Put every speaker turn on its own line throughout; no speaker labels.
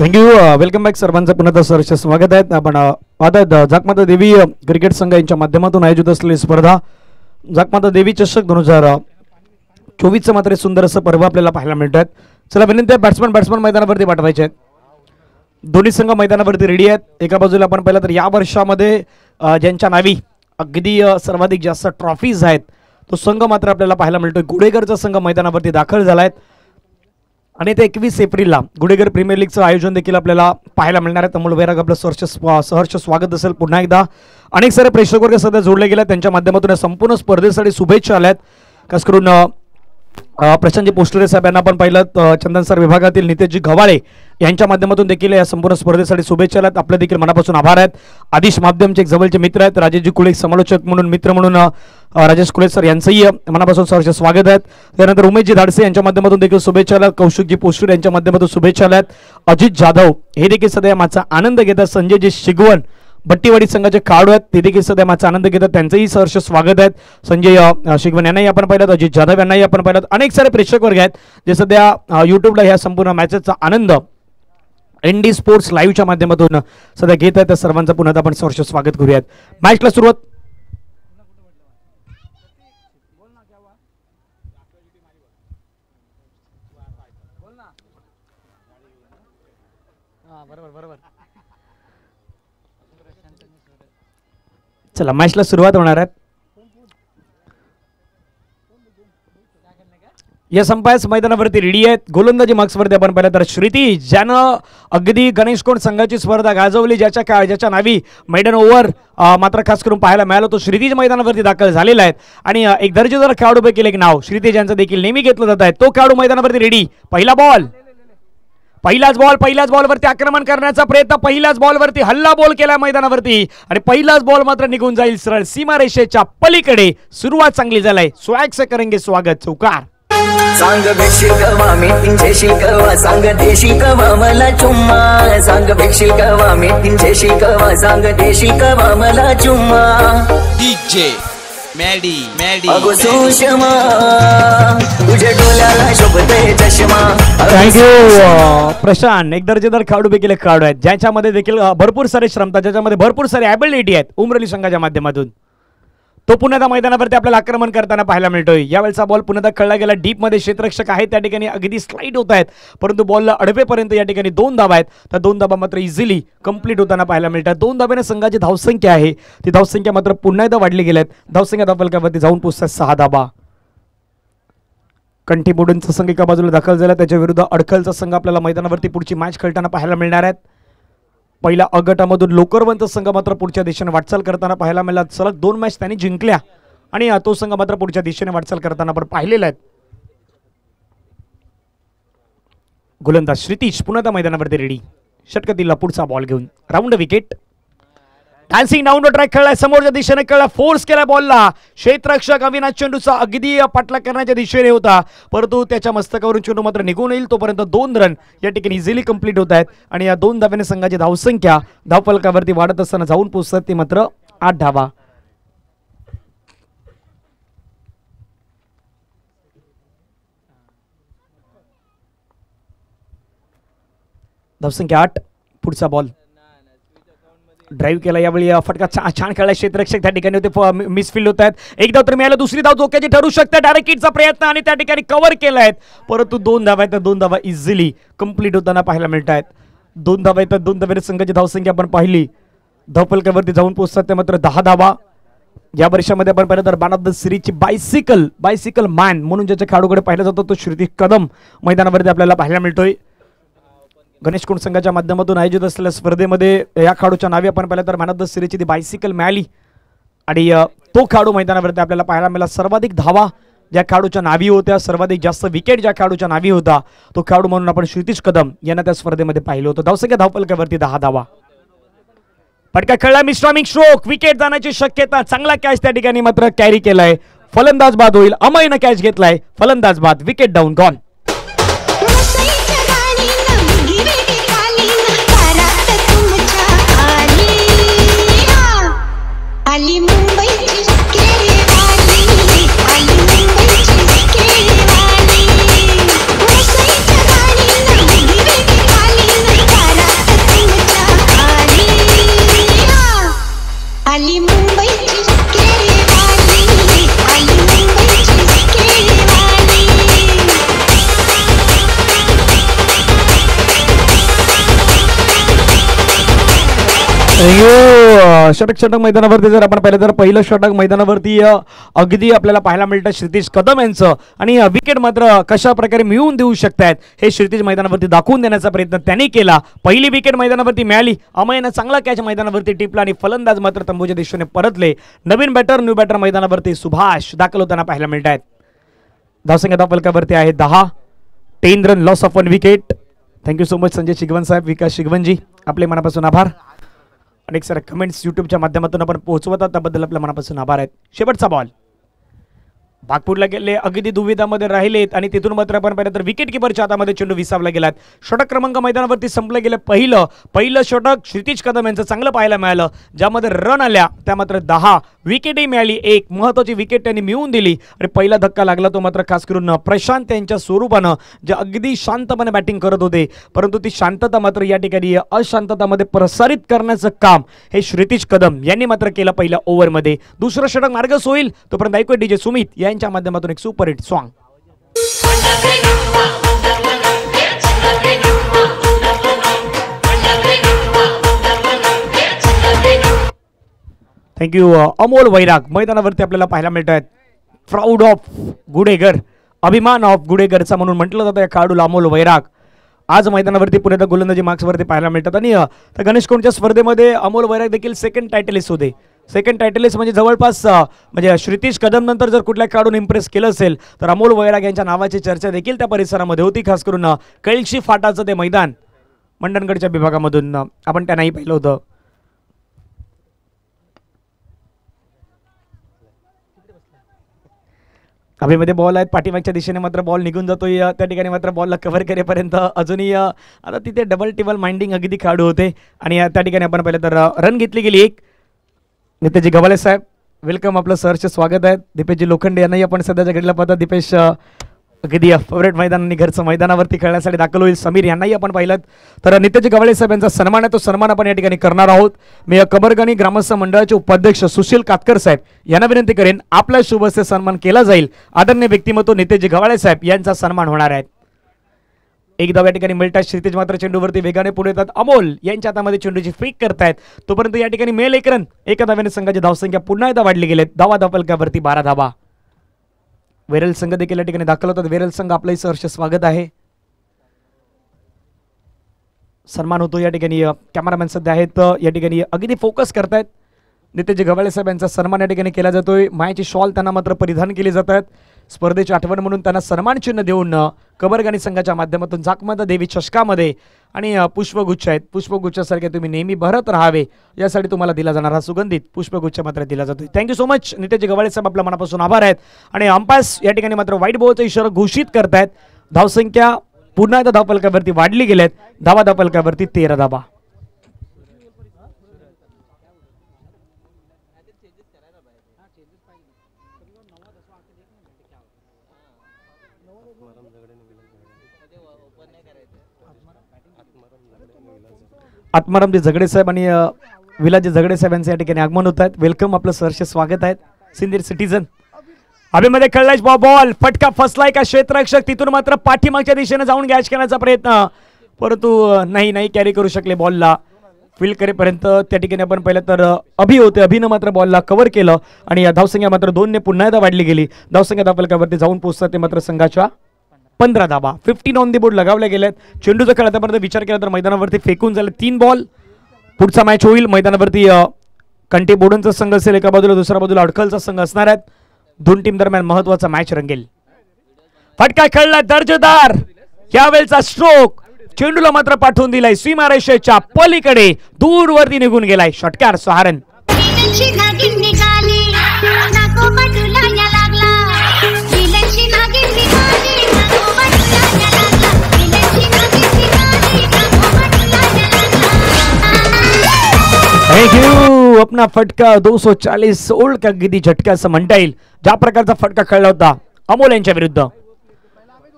Thank you. Welcome back सर्वांचं पुन्हा सहर्ष स्वागत आहे. आपण आता जागमाता देवी क्रिकेट संघ यांच्या माध्यमातून आयोजित असलेली स्पर्धा जागमाता देवी चषक 2024चं मात्र सुंदर असं पर्व आपल्याला पाहायला मिळत आहे. चला विनंती आहे, बॅट्समन मैदानावरती पाठवायचे आहेत. दोन्ही संघ मैदानावरती रेडी आहेत. एका बाजूला आपण पाहिलं तर या वर्षामध्ये ज्यांच्या नावी अगदी सर्वाधिक जास्त ट्रॉफीज आहेत तो संघ मात्र आपल्याला पाहायला मिळतोय. गुडेगरचा संघ मैदानावरती दाखल झाला आहे आणि ते 21 एप्रिलला गुडेगर प्रीमियर लीगचं आयोजन देखील आपल्याला पाहायला मिळणार आहे. त्यामुळे वैराग आपलं सहर्ष स्वागत असेल. पुन्हा एकदा अनेक सारे प्रेक्षक वर्ग सध्या जोडले गेले, त्यांच्या माध्यमातून संपूर्ण स्पर्धेसाठी शुभेच्छा आल्यात. खास करून प्रशांतजी पोस्टरे साहेब यांना आपण पाहिलं, चंदनसर विभागातील नितेशजी गव्हाळे यांच्या माध्यमातून देखील या संपूर्ण स्पर्धेसाठी शुभेच्छा आल्यात. आपले देखील मनापासून आभार आहेत. आदिश माध्यमचे एक जवळचे मित्र आहेत, राजेशजी कुळे समालोचक म्हणून मित्र म्हणून राजेश कुळे सर यांचंही मनापासून सहर्ष स्वागत आहेत. त्यानंतर उमेशजी धाडसे यांच्या माध्यमातून देखील शुभेच्छा आल्यात. कौशिकजी पोस्टरे यांच्या माध्यमातून शुभेच्छा आल्यात. अजित जाधव हे देखील सध्या माझा आनंद घेतात. संजयजी शिगवण भट्टीवाडी संघाचे खेळाडू आहेत, ते देखील सध्या माझा आनंद घेतात, त्यांचंही सहर्ष स्वागत आहेत. संजय शिगवण यांनाही आपण पाहिलं, अजित जाधव यांनाही आपण पाहिलं. अनेक सारे प्रेक्षक वर्ग आहेत जे सध्या यूट्यूबला ह्या संपूर्ण मॅचेसचा आनंद एनडी स्पोर्ट्स लाईव्हच्या माध्यमातून सध्या घेत आहेत. त्या सर्वांचं पुन्हा आपण सहर्ष स्वागत करूयात. मॅचला सुरुवात. चला मॅचला सुरुवात होणार आहे. या संपायस मैदानावरती रेडी आहेत. गोलंदाजी मार्क्सवरती आपण पाहिलं तर श्रुती, ज्यानं अगदी गणेशकोंड संघाची स्पर्धा गाजवली, ज्याच्या नावी मैदान ओव्हर मात्र खास करून पाहायला मिळालं, तो श्रुतीज मैदानावरती दाखल झालेला आहे. आणि एक दर्जेदार खेळाडू पैकी एक नाव श्रुती ज्यांचं देखील नेहमी घेतलं जात आहे, तो खेळाडू मैदानावरती रेडी. पहिलाच बॉलवरती आक्रमण करण्याचा प्रयत्न, पहिल्याच बॉलवरती हल्ला बॉल केला मैदानावरती आणि पहिलाच बॉल मात्र निघून जाईल सरळ सीमारेषेच्या पलीकडे. सुरुवात चांगली झालाय. स्वॅग से करेंगे स्वागत. चौकार.
सांग भेटशील कवा मीटिंग कवा, सांग देशी कवा मला चुम्मा, सांग भेटशील कवा मीटिंग कवा, सांग देशी कवा मला चुम्मा.
डीजे मॅडी
अगो सुषमा तुझ्या डोल्याला शोभते चष्मा.
थँक्यू प्रशांत. एक दर्जेदार खेळाडू देखील खेळाडू आहेत, ज्याच्यामध्ये देखील भरपूर सारे श्रमता, ज्याच्यामध्ये भरपूर सारे ॲबिलिटी आहेत. उमरली संघाच्या माध्यमातून तो पुन्हा मैदानावरती आपल्याला आक्रमण करताना पाहायला मिळतोय. यावेळेचा बॉल पुन्हा खेळला गेला डीपमध्ये. क्षेत्ररक्षक आहेत त्या ठिकाणी अगदी स्लाइड होत आहेत, परंतु बॉलला अडवेपर्यंत या ठिकाणी 2 धावा आहेत. त्या 2 धावा मात्र इझिली कंप्लीट होताना पाहायला मिळतात. 2 धाब्याने संघाची धावसंख्या आहे ती धावसंख्या मात्र पुन्हा एकदा वाढली गेल्यात. धावसंख्या धावफलकावरती जाऊन पोहोचतात 6 धावा. कंठी बोडनचा संघ एका बाजूला दाखल झाला, त्याच्या विरुद्ध अडखलचा संघ आपल्याला मैदानावरती पुढची मॅच खेळताना पाहायला मिळणार आहेत. पहिल्या अ गटामधून लोकरवंत संघ मात्र पुढच्या दिशेने वाटचाल करताना पाहायला मिळाला. सलग 2 मॅच त्यांनी जिंकल्या आणि तो संघ मात्र पुढच्या दिशेने वाटचाल करताना आपण पाहिलेला आहे. गोलंदाज श्रुतीश पुन्हा मैदानावरती रेडी. षटकतीला पुढचा बॉल घेऊन round wicket. Dancing down track खेळलाय, समोरच्या दिशेने खेळला, फोर्स केला बॉलला. क्षेत्ररक्षक अविनाश चेंडूचा अगदी पाठलाग करण्याच्या दिशेने होता, परंतु त्याच्या मस्तकावरून चेंडू मात्र निघून येईल तोपर्यंत 2 रन या ठिकाणी इझिली कंप्लीट होत आहेत. आणि या 2 धाव्याने संघाची धावसंख्या धावफलकावरती वाढत असताना जाऊन पोहोचतात ती मात्र 8 धावा. धावसंख्या 8. पुढचा बॉल ड्राईव्ह केला, यावेळी फटका छान खेळला. क्षेत्ररक्षक त्या ठिकाणी होते, मिसफिल्ड होत आहेत. एक धाव तर मिळालं, दुसरी धाव धोक्याची ठरू शकते. डायरेक्ट हिटचा प्रयत्न आणि त्या ठिकाणी कव्हर केला आहे, परंतु 2 धावा आहेत. 2 धावा इझिली कंप्लीट होताना पाहायला मिळत आहेत. 2 धावा आहेत. 2 धाव्याने संघाची धावसंख्या आपण पाहिली, धावफलकावरती जाऊन पोहोचतात ते मात्र 10 धावा. या वर्षामध्ये आपण पाहिलं तर मॅन ऑफ द सिरीजची बायसिकल मॅन म्हणून ज्याच्या खेळाडूकडे पाहिला जातो तो श्रुती कदम मैदानावरती आपल्याला पाहायला मिळतोय. गणेशकोंड संघाच्या माध्यमातून आयोजित असलेल्या स्पर्धेमध्ये या खेळाडूच्या नावे आपण पाहिलं तर मॅन ऑफ द सिरीजची ती बायसिकल मिळाली आणि तो खेळाडू मैदानावरती आपल्याला पाहायला मिळाला. सर्वाधिक धावा ज्या खेळाडूच्या नावी होत्या, सर्वाधिक जास्त विकेट ज्या खेळाडूच्या नावी होता, तो खेळाडू म्हणून आपण श्रुतीश कदम यांना त्या स्पर्धेमध्ये पाहिलं होतं. धावसंख्या धावफलकावरती 10 धावा. फटका खेळला, मिस्ट्रॉमिंग स्ट्रोक, विकेट जाण्याची शक्यता. चांगला कॅच त्या ठिकाणी मात्र कॅरी केलाय. फलंदाज बाद होईल. अमयनं कॅच घेतलाय. फलंदाज बाद. Wicket down. गॉन.
आली मुंबईची केळीवाली, आली मुंबईची केळीवाली, मुंबईच्या गाडीनं गिरवी वाली,
षटक मैदानावरती जर आपण पाहिलं तर पहिलं षटक मैदानावरती अगदी आपल्याला पाहायला मिळतं क्षितिज कदम यांचं आणि विकेट मात्र कशा प्रकारे मिळवून देऊ शकतायत हे क्षितिज मैदानावरती दाखवून देण्याचा प्रयत्न त्यांनी केला. पहिली विकेट मैदानावरती मिळाली. अमयनं चांगला कॅच मैदानावरती टिपला आणि फलंदाज मात्र तंबूच्या दिशेने परतले. नवीन बॅटर न्यू बॅटर मैदानावरती सुभाष दाखल होताना पाहायला मिळत आहेत. धावसंख्या धावफलकावरती आहे 10. 10 run loss of 1 wicket. Thank you so much Sanjay Shigwan साहेब, विकास शिगवनजी, आपले मनापासून आभार. अनेक सारे कमेंट्स यूट्यूबच्या माध्यमातून आपण पोहोचवतात त्याबद्दल आपल्या मनापासून आभार आहेत. शेवटचा बॉल भागपूरला गेले, अगदी दुविधामध्ये राहिलेत आणि तिथून मात्र आपण पाहिलं तर विकेट किपरच्या हातामध्ये चेंडू विसावला गेलात. षटक क्रमांक मैदानावरती संपलं गेलं. पहिलं षटक क्षितिज कदम यांचं चांगलं पाहायला मिळालं, ज्यामध्ये रन आल्या त्या मात्र 10. विकेटही मिळाली, एक महत्त्वाची विकेट त्यांनी मिळवून दिली आणि पहिला धक्का लागला तो मात्र खास करून प्रशांत यांच्या स्वरूपानं, जे अगदी शांतपणे बॅटिंग करत होते, परंतु ती शांतता मात्र या ठिकाणी अशांततामध्ये प्रसारित करण्याचं काम हे क्षितिज कदम यांनी मात्र केलं पहिल्या ओव्हरमध्ये. दुसरं षटक मार्गस होईल तोपर्यंत ऐकूया डीजे सुमित यांच्या माध्यमातून एक सुपरहिट सॉन्ग. थँक्यू. अमोल वैराग मैदानावरती आपल्याला पाहायला मिळत आहेत. प्राऊड ऑफ गुडेगर, अभिमान ऑफ गुडेगरचा म्हणून म्हटलं जातं या खेळाडूला अमोल वैराग. आज मैदानावरती पुण्यात गोलंदाजी मार्क्सवरती पाहायला मिळतात आणि त्या गणेश कोंडच्या स्पर्धेमध्ये अमोल वैराग देखील सेकंड टायटलिस्ट होते. सेकंड टायटलिस्ट म्हणजे जवळपास म्हणजे क्षितिज कदम नंतर जर कुठल्या खेळाडून इम्प्रेस केलं असेल तर अमोल वैराग यांच्या नावाची चर्चा देखील त्या परिसरामध्ये होती. खास करून कैलशी फाटाचं ते मैदान मंडणगडच्या विभागामधून आपण त्यांनाही पाहिलं होतं. हवेमध्ये बॉल आहेत, पाठीमागच्या दिशेने मात्र बॉल निघून जातोय. त्या ठिकाणी मात्र बॉलला कव्हर करेपर्यंत अजूनही आता तिथे डबल टेबल माइंडिंग अगदी खेळाडू होते आणि त्या ठिकाणी आपण पाहिलं तर रन घेतली गेली एक. नितेशजी गवाले साहेब वेलकम, आपलं सरचे स्वागत आहे. दीपेशजी लोखंडे यांनाही आपण सध्याच्या घडीला पाहता. दीपेश अगदी फेवरेट मैदान आणि घरचं मैदानावरती खेळण्यासाठी दाखल होईल. समीर यांनाही आपण पाहिलं. तर नितेशजी गवाले साहेब यांचा सन्मान आहे, तो सन्मान आपण या ठिकाणी करणार आहोत. मी कबरगणी ग्रामस्थ मंडळाचे उपाध्यक्ष सुशील कातकर साहेब यांना विनंती करेन, आपल्या शुभ हस्ते सन्मान केला जाईल. आदरणीय व्यक्तिमत्व नितेशजी गवाळे साहेब यांचा सन्मान होणार आहे. एक धाव या ठिकाणी मिळतात. क्षितिज मात्र चेंडूवरती वेगाने पुढे येतात. अमोल यांच्या हातामध्ये चेंडूची फेक करतायत, तोपर्यंत या ठिकाणी मेल एक रन. एका धाव्याने संघाची धावसंख्या पुन्हा एकदा वाढली गेलेत. धावा धावफलकावरती 12 धावा. वेरल संघ देखील या ठिकाणी दाखल होतात. वेरल संघ आपलंही सहर्ष स्वागत आहे. सन्मान होतो या ठिकाणी. कॅमेरामॅन सध्या आहेत या ठिकाणी अगदी फोकस करतायत. नितेशजी गवाळे साहेब यांचा सन्मान या ठिकाणी केला जातोय. मायाची शॉल त्यांना मात्र परिधान केली जात आहेत. स्पर्धेची आठवण म्हणून त्यांना सन्मान चिन्ह देऊन कबरगाणी संघाच्या माध्यमातून जाकमाता देवी चषकामध्ये आणि पुष्पगुच्छ आहेत. पुष्पगुच्छासारखे तुम्ही नेहमी भरत राहावे यासाठी तुम्हाला दिला जाणारा सुगंधित पुष्पगुच्छ मात्र दिला जातोय. Thank you so much Niteshji Gawale साहेब, आपल्या मनापासून आभार आहेत. आणि अंपायर्स या ठिकाणी मात्र व्हाईट बॉलचा इशारा घोषित करतायत. धावसंख्या पुन्हा एकदा धावफलकावरती वाढली गेल्यात. धावा धावफलकावरती 13 धावा. आत्मारामजी झगडे साहेब आणि विलाजी झगडे साहेब यांचे या ठिकाणी आगमन होत आहेत. वेलकम, आपलं सहर्ष स्वागत आहे. सिनियर सिटीजन हवेमध्ये खेळलाय बॉल, फटका फसलाय का क्षेत्ररक्षक, तिथून मात्र पाठीमागच्या दिशेने जाऊन कॅच करण्याचा प्रयत्न, परंतु नाही कॅरी करू शकले बॉलला. फील्ड करेपर्यंत त्या ठिकाणी आपण पाहिलं तर अभि होते. अभिनं मात्र बॉलला कव्हर केलं आणि धावसंख्या मात्र 2 ने पुन्हा एकदा वाढली गेली. धावसंख्या धावफलकावरती जाऊन पोहोचतात ते मात्र संघाच्या 15 धावा. 15 ऑन दी बोर्ड लगावल्या गेल्यात. चेंडूचा खेळ आतापर्यंत विचार केला तर मैदानावरती फेकून झाले 3 बॉल. पुढचा मॅच होईल मैदानावरती कंटे बोडनचा संघ असेल एका बाजूला, दुसऱ्या बाजूला अडखलचा संघ असणार आहेत. दोन टीम दरम्यान महत्वाचा मॅच रंगेल. फटका खेळला दर्जेदार, यावेळचा स्ट्रोक चेंडूला मात्र पाठवून दिलाय सीमारेषेच्या पलीकडे, दूरवरती निघून गेलाय. षटकार 6 रन. Thank you. अपना फटका 240 ओल्ड का गिदी झटका असं म्हणता येईल. ज्या प्रकारचा फटका खेळला होता अमोल यांच्या विरुद्ध.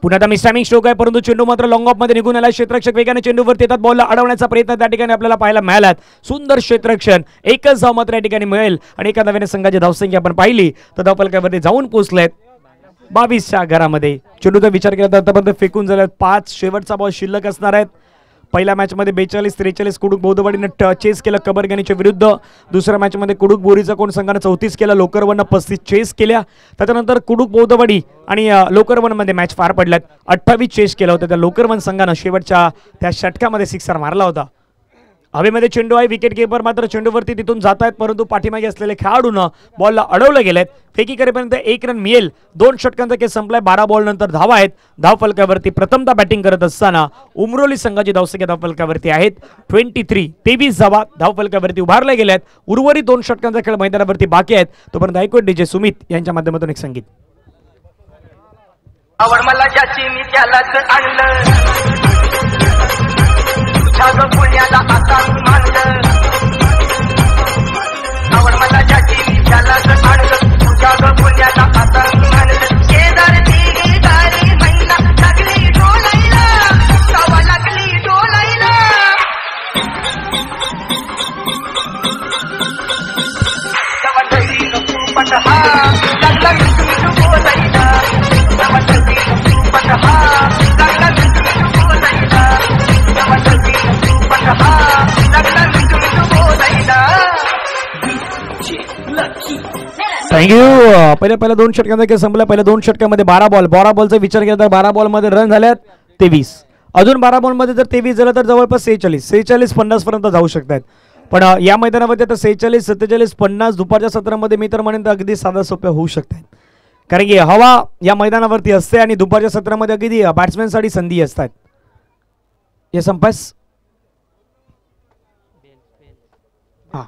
पुन्हा आता मिसटायमिंग स्ट्रोक आहे, परंतु चेंडू मात्र लॉंग ऑफ मध्ये निघून आला. क्षेत्ररक्षक वेगाने चेंडूवरती येतात. बॉलला अडवण्याचा प्रयत्न त्या ठिकाणी आपल्याला पाहायला मिळाला. सुंदर क्षेत्ररक्षण, एकच धाव मात्र या ठिकाणी मिळेल आणि एका धावेने संघाची धावसंख्या आपण पाहिली तर धावफलकावरती जाऊन पोहोचलेत 22च्या घरामध्ये. चेंडूचा विचार केला तर आतापर्यंत फेकून झाल्यात 5. शेवटचा बॉल शिल्लक असणार आहेत. पहिल्या मॅचमध्ये 42-43 कुडूक बौद्धवाडीनं चेस केलं कबरगणीच्या विरुद्ध. दुसऱ्या मॅचमध्ये कुडूक बोरीचा कोण संघानं 34 केलं, लोकरवननं 35 चेस केल्या. त्याच्यानंतर कुडूक बौद्धवाडी आणि लोकरवनमध्ये मॅच पार पडल्यात. 28 चेस केलं होतं त्या लोकरवन संघानं शेवटच्या त्या षटकामध्ये सिक्सर मारला होता. हवेमध्ये चेंडू आहे, विकेट किपर मात्र चेंडूवरती तिथून जात आहेत, परंतु पाठीमागे असलेले खेळाडूनं बॉलला अडवलं गेलेत. फेकी करेपर्यंत 1 रन मिळेल. 2 षटकांचा खेळ संपलाय. 12 बॉल नंतर धावा आहेत. धावफलकावरती प्रथमतः बॅटिंग करत असताना उमरोली संघाची धावसंख्या धावफलकावरती आहेत 23 धावा धावफलकावरती उभारल्या गेल्यात. उर्वरित 2 षटकांचा खेळ मैदानावरती बाकी आहेत. तोपर्यंत ऐकूया डीजे सुमित यांच्या माध्यमातून एक संगीत.
आवड मला ज्याची मी त्यालाच आणलं, तुझ्या पुण्याला आता मानलं. आवड मला ज्याची मी त्यालाच आणलं, तुझ्या पुण्याला आता मानलं. शेजारची गाडी महिला लागली डोलायला, तवा लागली डोलायला. तवा तरी नको पटहा लागला मिठू बोलायला. तवा तरी नको पटहा लागला मिठू बोलायला. तवा तरी नको पटहा लागला मिठू बोलायला.
थँक्यू. पहिल्या 2 षटकांचा खेळ संपला. पहिल्या 2 षटकामध्ये 12 बॉलचा विचार केला तर 12 बॉलमध्ये रन झाल्यात 23. अजून 12 बॉलमध्ये जर 23 झालं तर जवळपास 46-50 पर्यंत जाऊ शकतात. पण या मैदानामध्ये आता 46, 47, 50 दुपारच्या सत्रामध्ये मी तर म्हणेन तर अगदी साधा सोप्या होऊ शकतात. कारण की हवा या मैदानावरती असते आणि दुपारच्या सत्रामध्ये अगदी बॅट्समॅनसाठी संधी असतात. हे संपास हां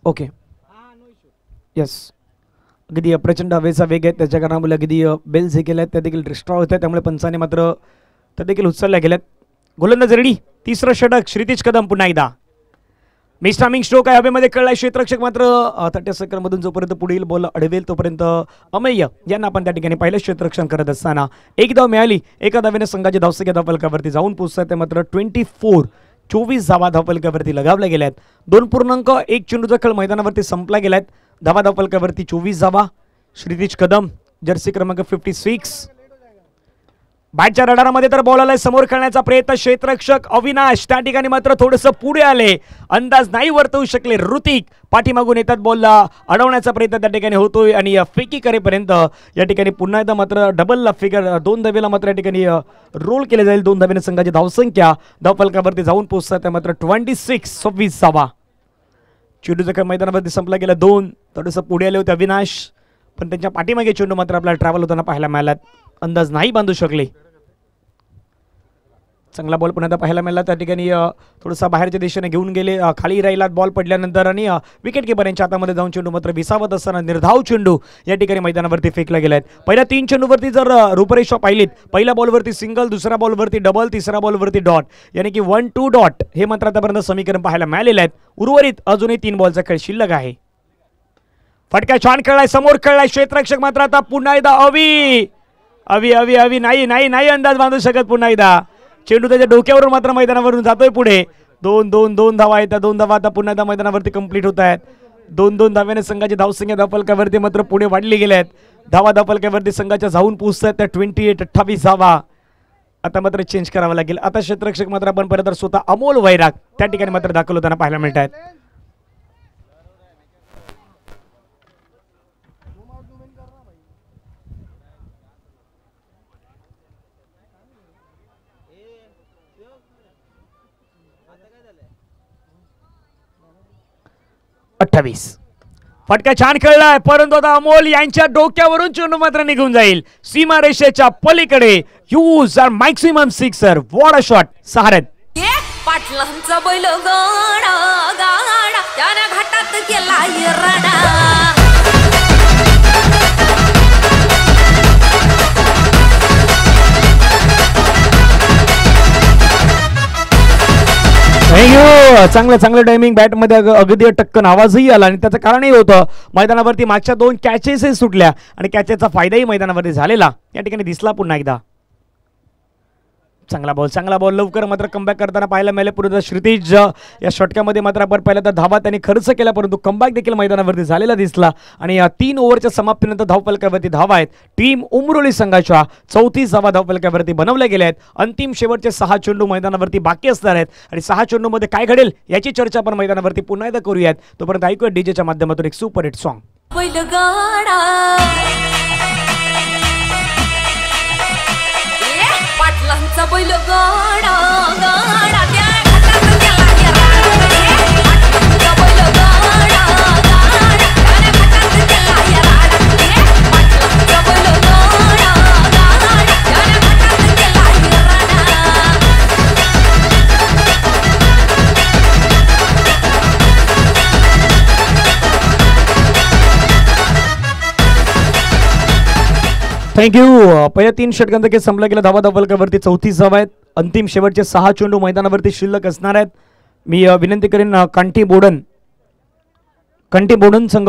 ओके येस. अगदी प्रचंड हवेचा वेग आहे, त्याच्या कारणामुळे अगदी बेल्स हे केल्या त्या देखील डिस्ट्रॉय होत आहेत. त्यामुळे पंचाने मात्र त्या देखील उचलल्या गेल्यात. गोलंदाज रेडी. 3रं षटक श्रीतीश कदम पुन्हा एकदा. मिस्टामिंग स्ट्रोक आहे, हवेमध्ये कळलाय. क्षेत्ररक्षक मात्र 30 सेकंडमधून जोपर्यंत पुढील बॉल अडवेल तोपर्यंत अमेय यांना आपण त्या ठिकाणी पहिलं क्षेत्ररक्षण करत असताना 1 धाव मिळाली. एका धावेने संघाची धावसंख्या धावफलकावरती जाऊन पोहोचतात. ते मात्र 24 धावा धावफलकावरती लगावल्या गेल्यात. 2.1 चेंडूचा खेळ मैदानावरती संपला गेलात. धावा धावफलकावरती 24 धावा. श्रीतीश कदम जर्सी क्रमांक 56. बॅटच्या रडारामध्ये तर बॉल आलाय. समोर खेळण्याचा प्रयत्न क्षेत्ररक्षक अविनाश त्या ठिकाणी मात्र थोडंसं पुढे आले, अंदाज नाही वर्तवू शकले. ऋतिक पाठीमागून येतात, बॉलला अडवण्याचा प्रयत्न त्या ठिकाणी होतोय आणि फेकी करेपर्यंत या ठिकाणी पुन्हा एकदा मात्र डबलला फिगर 2 धावेला मात्र या ठिकाणी रोल केले जाईल. 2 धावेने संघाची धावसंख्या धावफलकावरती जाऊन पोहोचतात. त्या मात्र 26 धावा. चेंडूचा खेळ मैदानावरती संपला गेला. 2 थोडंसं पुढे आले होते अविनाश, पण त्यांच्या पाठीमागे चेंडू मात्र आपल्याला ट्रॅव्हल होताना पाहायला मिळाला. अंदाज नाही बांधू शकले. चांगला बॉल पुन्हा पाहायला मिळाला. त्या ठिकाणी थोडासा बाहेरच्या दिशेने घेऊन गेले, खाली राहिला बॉल पडल्यानंतर आणि विकेट किपर यांच्या हातामध्ये जाऊन चेंडू मात्र विसावत असताना निर्धाव चेंडू या ठिकाणी मैदानावरती फेकला गेला आहे. पहिल्या 3 चेंडूवरती जर रूपरेषा पाहिलीत, पहिल्या बॉलवरती सिंगल, दुसऱ्या बॉलवरती डबल, तिसऱ्या बॉलवरती डॉट, यानी की 1-2 डॉट हे मात्र आतापर्यंत समीकरण पाहायला मिळालेले आहेत. उर्वरित अजूनही 3 बॉलचा खेळ शिल्लक आहे. फटका छान खेळलाय, समोर खेळलाय. क्षेत्ररक्षक मात्र आता पुन्हा एकदा अवी नाही अंदाज बांधू शकत. पुन्हा एकदा चेंडू त्याच्या डोक्यावरून मात्र मैदानावरून जातोय पुढे. 2 धावा आहेत. त्या 2 धावा आता पुन्हा एकदा मैदानावरती कंप्लीट होत आहेत. 2 धाव्याने संघाची धावसंख्या धावफलकावरती मात्र पुढे वाढली गेल्या आहेत. धावा धावफलकावरती संघाच्या जाऊन पोहोचतात त्या 28 धावा. आता मात्र चेंज करावा लागेल. आता क्षेत्ररक्षक मात्र आपण परत स्वतः अमोल वैराग त्या ठिकाणी मात्र दाखल होताना पाहायला मिळत आहेत. फटका छान खेळलाय, परंतु आता अमोल यांच्या डोक्यावरून चेंडू मात्र निघून जाईल सीमारेषेच्या पलीकडे. Use are maximum sixer. What a shot. सहारत
पाटलांचा बैल गाडा गाडा त्याने घाटात गेला रडा.
चांगलं टायमिंग. बॅटमध्ये अगदी टक्कन आवाजही आला आणि त्याचं कारणही होतं मैदानावरती मागच्या 2 कॅचेसही सुटल्या आणि कॅचेसचा फायदाही मैदानावरती झालेला या ठिकाणी दिसला पुन्हा एकदा. चांगला बॉल लवकर मात्र कमबॅक करताना पाहायला मिळाले. पुढे श्रुतीज या षटकामध्ये मात्र आपण पहिल्यांदा धावा त्यांनी खर्च केला, परंतु कमबॅक देखील मैदानावरती झालेला दिसला. आणि 3 ओव्हरच्या समाप्तीनंतर धावफलकावरती धावा आहेत टीम उमरोली संघाच्या 34 धावा धावफलकावरती बनवल्या गेल्या आहेत. अंतिम शेवटचे 6 चेंडू मैदानावरती बाकी असणार आहेत आणि 6 चेंडूमध्ये काय घडेल याची चर्चा आपण मैदानावरती पुन्हा एकदा करूयात. तोपर्यंत ऐकूया डीजेच्या माध्यमातून एक सुपरहिट सॉन्ग.
बैलगाडा पाटलांचा बैलगाडा गाडा त्या घाटात गेला पाटलांचा बैलगाडा गाडा त्या घाटात गेला पाटलांचा बैलगाडा गाडा त्या घाटात गेला
थँक्यू. पहिल्या 3 षटकांचा खेळ संपला गेला. धावा धावफलकावरती 34 धावा आहेत. अंतिम शेवटचे 6 चेंडू मैदानावरती शिल्लक असणार आहेत. मी विनंती करेन कांठी बोडन संघ